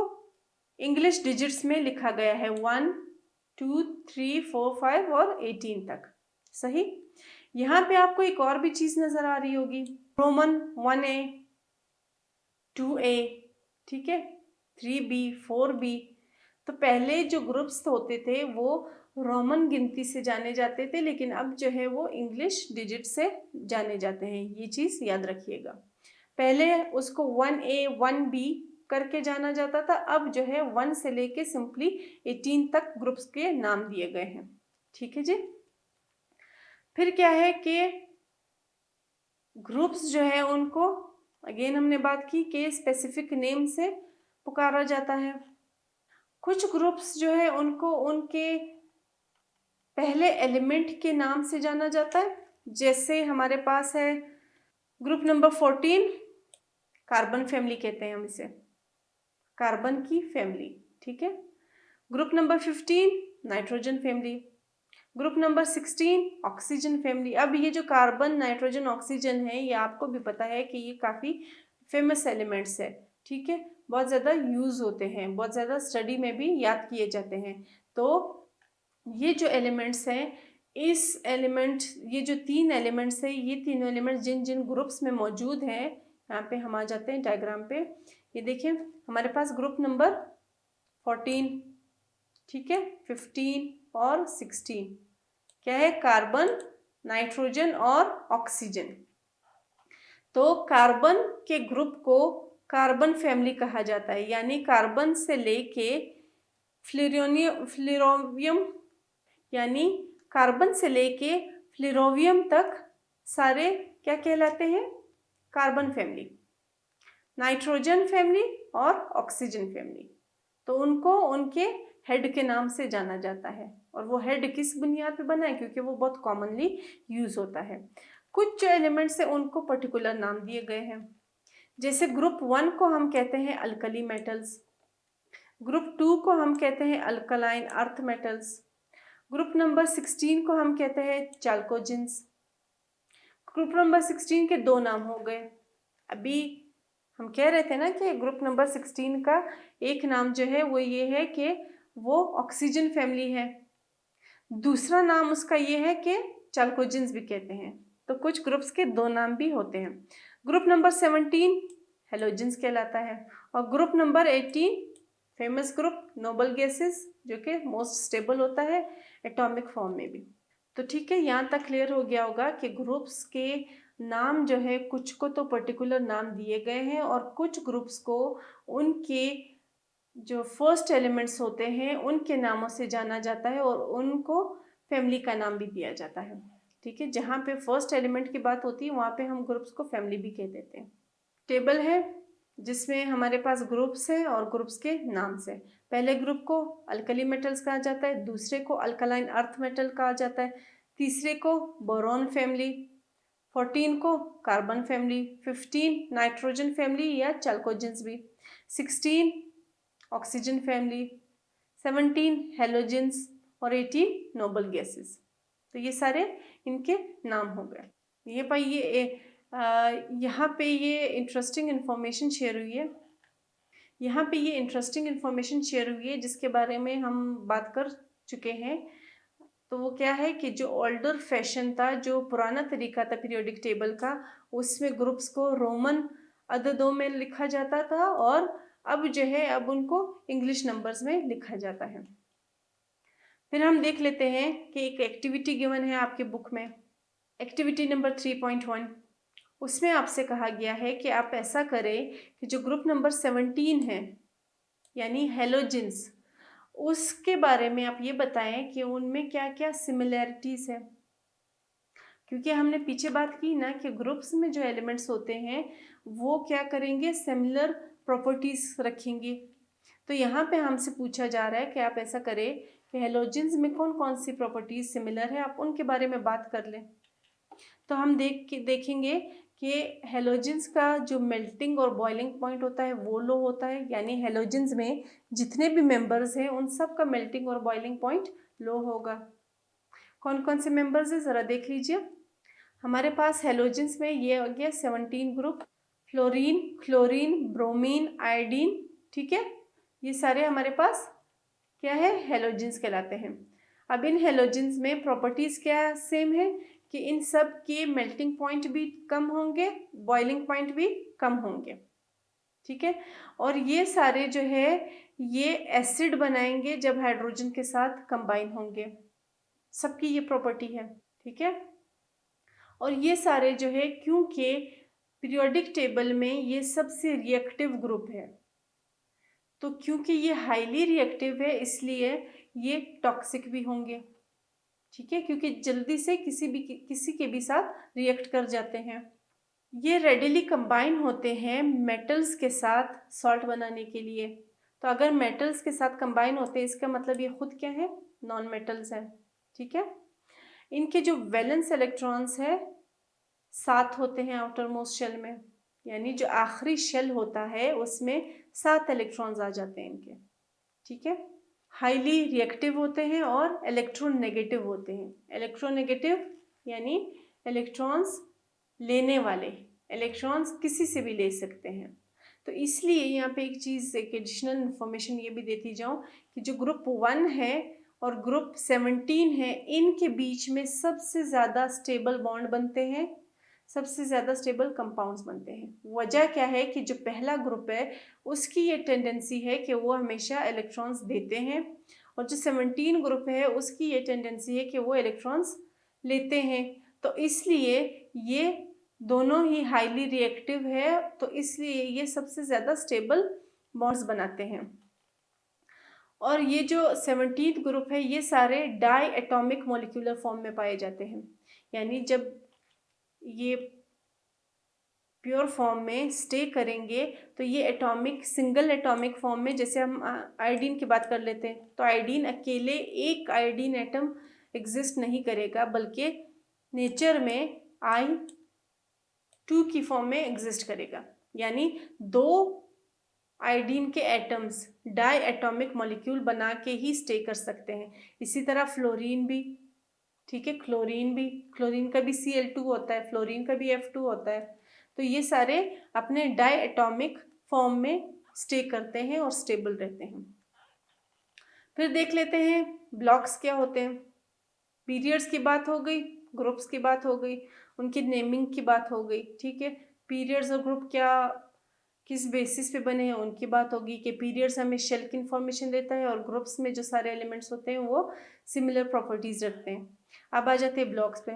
इंग्लिश डिजिट्स में लिखा गया है 1 2 3 4 5 और 18 तक। सही। यहाँ पे आपको एक और भी चीज नजर आ रही होगी, रोमन 1A 2A, ठीक है, 3B 4B। तो पहले जो ग्रुप्स होते थे वो रोमन गिनती से जाने जाते थे, लेकिन अब जो है वो इंग्लिश डिजिट से जाने जाते हैं। ये चीज याद रखिएगा। पहले उसको 1A 1B करके जाना जाता था, अब जो है 1 से लेके सिंपली 18 तक ग्रुप्स के नाम दिए गए हैं। ठीक है जी। फिर क्या है कि ग्रुप्स जो है उनको अगेन हमने बात की कि स्पेसिफिक नेम से पुकारा जाता है। कुछ ग्रुप्स जो है उनको उनके पहले एलिमेंट के नाम से जाना जाता है। जैसे हमारे पास है ग्रुप नंबर 14, कार्बन फैमिली कहते हैं हम इसे, कार्बन की फैमिली, ठीक है। Group number 15 nitrogen family. Group number 16 oxygen family. अब ये जो कार्बन नाइट्रोजन ऑक्सीजन है ये आपको भी पता है कि ये काफ़ी फेमस एलिमेंट्स है, ठीक है, बहुत ज़्यादा यूज़ होते हैं, बहुत ज़्यादा स्टडी में भी याद किए जाते हैं। तो ये जो एलिमेंट्स हैं, इस एलिमेंट ये जो 3 एलिमेंट्स है, ये तीनों एलिमेंट्स जिन जिन ग्रुप्स में मौजूद हैं, यहाँ पे हम आ जाते हैं डायग्राम पे। ये देखिए हमारे पास ग्रुप नंबर 14, ठीक है, 15 और 16 क्या है, कार्बन नाइट्रोजन और ऑक्सीजन। तो कार्बन के ग्रुप को कार्बन फैमिली कहा जाता है, यानी कार्बन से लेके फ्लोरोवियम यानी कार्बन से लेके फ्लोरोवियम तक सारे क्या कहलाते हैं, कार्बन फैमिली, नाइट्रोजन फैमिली और ऑक्सीजन फैमिली। तो उनको उनके हेड के नाम से जाना जाता है, और वो हेड किस बुनियाद पे बना है, क्योंकि वो बहुत कॉमनली यूज होता है। कुछ जो एलिमेंट्स है उनको पर्टिकुलर नाम दिए गए हैं। जैसे ग्रुप 1 को हम कहते हैं अल्कली मेटल्स, ग्रुप 2 को हम कहते हैं alkaline earth metals, group number 16 को हम कहते हैं चाल्कोजेंस। ग्रुप नंबर 16 के 2 नाम हो गए। अभी हम कह रहे थे ना कि ग्रुप नंबर 16 का एक नाम जो है वो ये है कि वो ऑक्सीजन फैमिली है, दूसरा नाम उसका ये है कि चाल्कोजेंस भी कहते हैं। तो कुछ ग्रुप्स के 2 नाम भी होते हैं। ग्रुप नंबर 17 हेलोजेंस कहलाता है, और group number 18 famous group noble gases, जो कि मोस्ट स्टेबल होता है एटॉमिक फॉर्म में भी। तो ठीक है, यहाँ तक क्लियर हो गया होगा कि ग्रुप्स के नाम जो है कुछ को तो पर्टिकुलर नाम दिए गए हैं, और कुछ ग्रुप्स को उनके जो फर्स्ट एलिमेंट्स होते हैं उनके नामों से जाना जाता है, और उनको फैमिली का नाम भी दिया जाता है। ठीक है, जहाँ पे फर्स्ट एलिमेंट की बात होती है वहाँ पे हम ग्रुप्स को फैमिली भी कह देते हैं। टेबल है जिसमें हमारे पास ग्रुप्स है और ग्रुप्स के नाम से। पहले ग्रुप को अल्कली मेटल्स कहा जाता है, दूसरे को अल्कलाइन अर्थ मेटल कहा जाता है, तीसरे को बोरॉन फैमिली, 14 को कार्बन फैमिली, 15 नाइट्रोजन फैमिली या चाल्कोजेंस भी, 16 ऑक्सीजन फैमिली, 17 हेलोजेंस और 18 नोबल गैसेस। तो ये सारे इनके नाम हो गए। ये भाई ये यहाँ पे ये इंटरेस्टिंग इन्फॉर्मेशन शेयर हुई है, यहाँ पे ये इंटरेस्टिंग इन्फॉर्मेशन शेयर हुई है जिसके बारे में हम बात कर चुके हैं। तो वो क्या है कि जो ओल्डर फैशन था, जो पुराना तरीका था पीरियोडिक टेबल का, उसमें ग्रुप्स को रोमन अददों में लिखा जाता था, और अब जो है अब उनको इंग्लिश नंबर्स में लिखा जाता है। फिर हम देख लेते हैं कि एक एक्टिविटी गिवन है आपके बुक में, एक्टिविटी नंबर 3.1। उसमें आपसे कहा गया है कि आप ऐसा करें कि जो ग्रुप नंबर 17 है यानी हेलोजेंस, उसके बारे में आप ये बताएं कि उनमें क्या क्या सिमिलैरिटीज है, क्योंकि हमने पीछे बात की ना कि ग्रुप्स में जो एलिमेंट्स होते हैं वो क्या करेंगे, सिमिलर प्रॉपर्टीज रखेंगे। तो यहाँ पे हमसे पूछा जा रहा है कि आप ऐसा करें कि हेलोजेंस में कौन कौन सी प्रॉपर्टीज सिमिलर है, आप उनके बारे में बात कर लें। तो हम देखेंगे कि हेलोजेंस का जो मेल्टिंग और बॉइलिंग पॉइंट होता है वो लो होता है, यानी हेलोजेंस में जितने भी मेंबर्स हैं उन सब का मेल्टिंग और बॉइलिंग पॉइंट लो होगा। कौन कौन से मेंबर्स हैं ज़रा देख लीजिए। हमारे पास हेलोजेंस में ये हो गया 17 group, fluorine, chlorine, bromine, iodine, ठीक है, ये सारे हमारे पास क्या है, हेलोजेंस कहलाते हैं। अब इन हेलोजेंस में प्रॉपर्टीज क्या सेम है कि इन सब के मेल्टिंग पॉइंट भी कम होंगे, बॉइलिंग पॉइंट भी कम होंगे, ठीक है। और ये सारे जो है ये एसिड बनाएंगे जब हाइड्रोजन के साथ कंबाइन होंगे, सबकी ये प्रॉपर्टी है, ठीक है। और ये सारे जो है क्योंकि पीरियोडिक टेबल में ये सबसे रिएक्टिव ग्रुप है, तो क्योंकि ये हाईली रिएक्टिव है इसलिए ये टॉक्सिक भी होंगे, ठीक है, क्योंकि जल्दी से किसी के भी साथ रिएक्ट कर जाते हैं। ये रेडिली कंबाइन होते हैं मेटल्स के साथ सॉल्ट बनाने के लिए। तो अगर मेटल्स के साथ कंबाइन होते हैं इसका मतलब ये खुद क्या है, नॉन मेटल्स हैं, ठीक है। इनके जो वैलेंस इलेक्ट्रॉन्स है 7 होते हैं आउटर मोस्ट शेल में, यानी जो आखिरी शेल होता है उसमें 7 इलेक्ट्रॉन्स आ जाते हैं इनके, ठीक है। हाईली रिएक्टिव होते हैं और इलेक्ट्रोनेगेटिव होते हैं। इलेक्ट्रोनेगेटिव यानी इलेक्ट्रॉन्स लेने वाले, इलेक्ट्रॉन्स किसी से भी ले सकते हैं। तो इसलिए यहाँ पे एक चीज़, एक एडिशनल इन्फॉर्मेशन ये भी देती जाऊँ कि जो ग्रुप 1 है और ग्रुप 17 है इनके बीच में सबसे ज़्यादा स्टेबल बॉन्ड बनते हैं, सबसे ज़्यादा स्टेबल कंपाउंड्स बनते हैं। वजह क्या है कि जो पहला ग्रुप है उसकी ये टेंडेंसी है कि वो हमेशा इलेक्ट्रॉन्स देते हैं, और जो 17 ग्रुप है उसकी ये टेंडेंसी है कि वो इलेक्ट्रॉन्स लेते हैं। तो इसलिए ये दोनों ही हाईली रिएक्टिव है, तो इसलिए ये सबसे ज़्यादा स्टेबल बॉन्ड्स बनाते हैं। और ये जो 17th ग्रुप है ये सारे डाई एटॉमिक मॉलिक्यूलर फॉर्म में पाए जाते हैं, यानी जब ये प्योर फॉर्म में स्टे करेंगे तो ये एटॉमिक, सिंगल एटॉमिक फॉर्म में, जैसे हम आयोडीन की बात कर लेते हैं तो आयोडीन अकेले एक आयोडीन एटम एग्जिस्ट नहीं करेगा, बल्कि नेचर में I2 की फॉर्म में एग्जिस्ट करेगा, यानी 2 आयोडीन के एटम्स डाई एटॉमिक मॉलिक्यूल बना के ही स्टे कर सकते हैं। इसी तरह फ्लोरीन भी, ठीक है, क्लोरीन का भी Cl2 होता है, फ्लोरीन का भी F2 होता है। तो ये सारे अपने डाई एटॉमिक फॉर्म में स्टे करते हैं और स्टेबल रहते हैं। फिर देख लेते हैं ब्लॉक्स क्या होते हैं। पीरियड्स की बात हो गई, ग्रुप्स की बात हो गई, उनकी नेमिंग की बात हो गई, ठीक है। पीरियड्स और ग्रुप क्या किस बेसिस पे बने हैं उनकी बात होगी कि पीरियड्स हमें शेल की इंफॉर्मेशन देता है और ग्रुप्स में जो सारे एलिमेंट्स होते हैं वो सिमिलर प्रॉपर्टीज रखते हैं। अब आ जाते हैं ब्लॉक्स पे।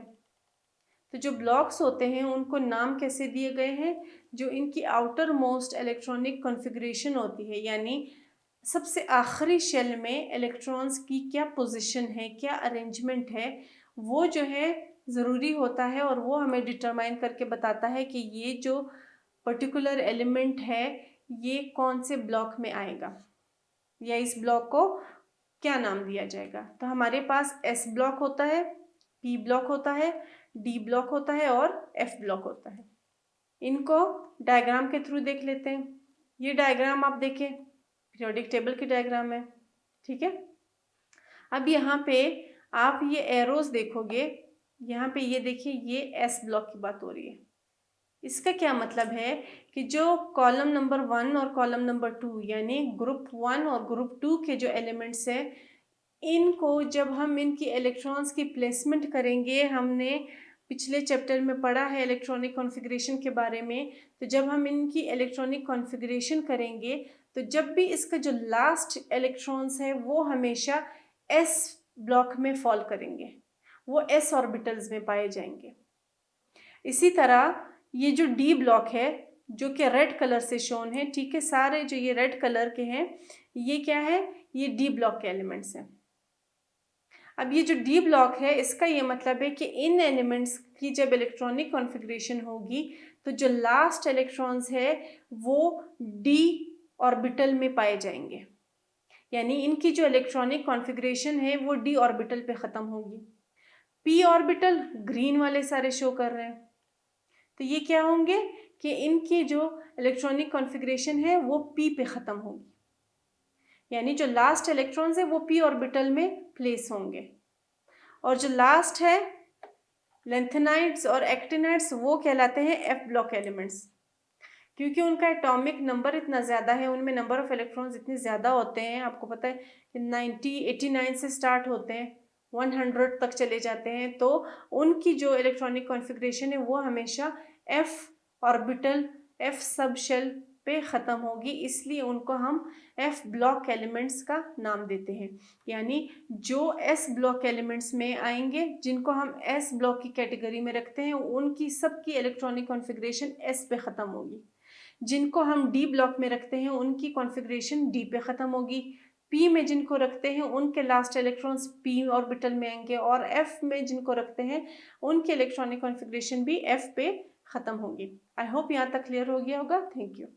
तो जो ब्लॉक्स होते हैं उनको नाम कैसे दिए गए हैं, जो इनकी आउटर मोस्ट इलेक्ट्रॉनिक कॉन्फ़िगरेशन होती है, यानी सबसे आखिरी शेल में इलेक्ट्रॉन्स की क्या पोजीशन है, क्या अरेंजमेंट है, वो जो है ज़रूरी होता है और वो हमें डिटरमाइन करके बताता है कि ये जो पर्टिकुलर एलिमेंट है ये कौन से ब्लॉक में आएगा या इस ब्लॉक को क्या नाम दिया जाएगा। तो हमारे पास S ब्लॉक होता है, P ब्लॉक होता है, D ब्लॉक होता है और F ब्लॉक होता है। इनको डायग्राम के थ्रू देख लेते हैं। ये डायग्राम आप देखें, पीरियोडिक टेबल की डायग्राम है, ठीक है। अब यहाँ पे आप ये एरोज देखोगे, यहाँ पे ये देखिए ये S ब्लॉक की बात हो रही है। इसका क्या मतलब है कि जो कॉलम नंबर 1 और कॉलम नंबर 2 यानी ग्रुप 1 और ग्रुप 2 के जो एलिमेंट्स हैं इनको जब हम इनकी इलेक्ट्रॉन्स की प्लेसमेंट करेंगे, हमने पिछले चैप्टर में पढ़ा है इलेक्ट्रॉनिक कॉन्फ़िगरेशन के बारे में, तो जब हम इनकी इलेक्ट्रॉनिक कॉन्फ़िगरेशन करेंगे तो जब भी इसका जो लास्ट इलेक्ट्रॉन्स है वो हमेशा S ब्लॉक में फॉल करेंगे, वो S ऑर्बिटल्स में पाए जाएंगे। इसी तरह ये जो D ब्लॉक है जो कि रेड कलर से शोन है, ठीक है, सारे जो ये रेड कलर के हैं ये क्या है, ये डी ब्लॉक के एलिमेंट्स हैं। अब ये जो डी ब्लॉक है इसका ये मतलब है कि इन एलिमेंट्स की जब इलेक्ट्रॉनिक कॉन्फ़िगरेशन होगी तो जो लास्ट इलेक्ट्रॉन्स है वो डी ऑर्बिटल में पाए जाएंगे, यानी इनकी जो इलेक्ट्रॉनिक कॉन्फ़िगरेशन है वो डी ऑर्बिटल पे ख़त्म होगी। पी ऑर्बिटल ग्रीन वाले सारे शो कर रहे हैं, तो ये क्या होंगे कि इनकी जो इलेक्ट्रॉनिक कॉन्फ़िगरेशन है वो पी पे ख़त्म होगी, यानी जो लास्ट इलेक्ट्रॉन्स है वो पी ऑर्बिटल में प्लेस होंगे। और जो लास्ट है लेंथेनाइड्स और एक्टिनाइड्स वो कहलाते हैं एफ ब्लॉक एलिमेंट्स, क्योंकि उनका एटॉमिक नंबर इतना ज़्यादा है, उनमें नंबर ऑफ इलेक्ट्रॉन्स इतने ज़्यादा होते हैं। आपको पता है कि 89 से स्टार्ट होते हैं, 100 तक चले जाते हैं, तो उनकी जो इलेक्ट्रॉनिक कॉन्फ़िगरेशन है वो हमेशा f orbital, f sub shell पे ख़त्म होगी, इसलिए उनको हम एफ ब्लॉक एलिमेंट्स का नाम देते हैं। यानी जो एस ब्लॉक एलिमेंट्स में आएंगे, जिनको हम एस ब्लॉक की कैटेगरी में रखते हैं, उनकी सबकी इलेक्ट्रॉनिक कॉन्फ़िगरेशन एस पे ख़त्म होगी। जिनको हम डी ब्लॉक में रखते हैं उनकी कॉन्फ़िगरेशन डी पे ख़त्म होगी। पी में जिनको रखते हैं उनके लास्ट इलेक्ट्रॉन्स पी ऑर्बिटल में आएंगे, और एफ में जिनको रखते हैं उनकी इलेक्ट्रॉनिक कॉन्फ़िगरेशन भी एफ पे ख़त्म होगी। आई होप यहाँ तक क्लियर हो गया होगा। Thank you.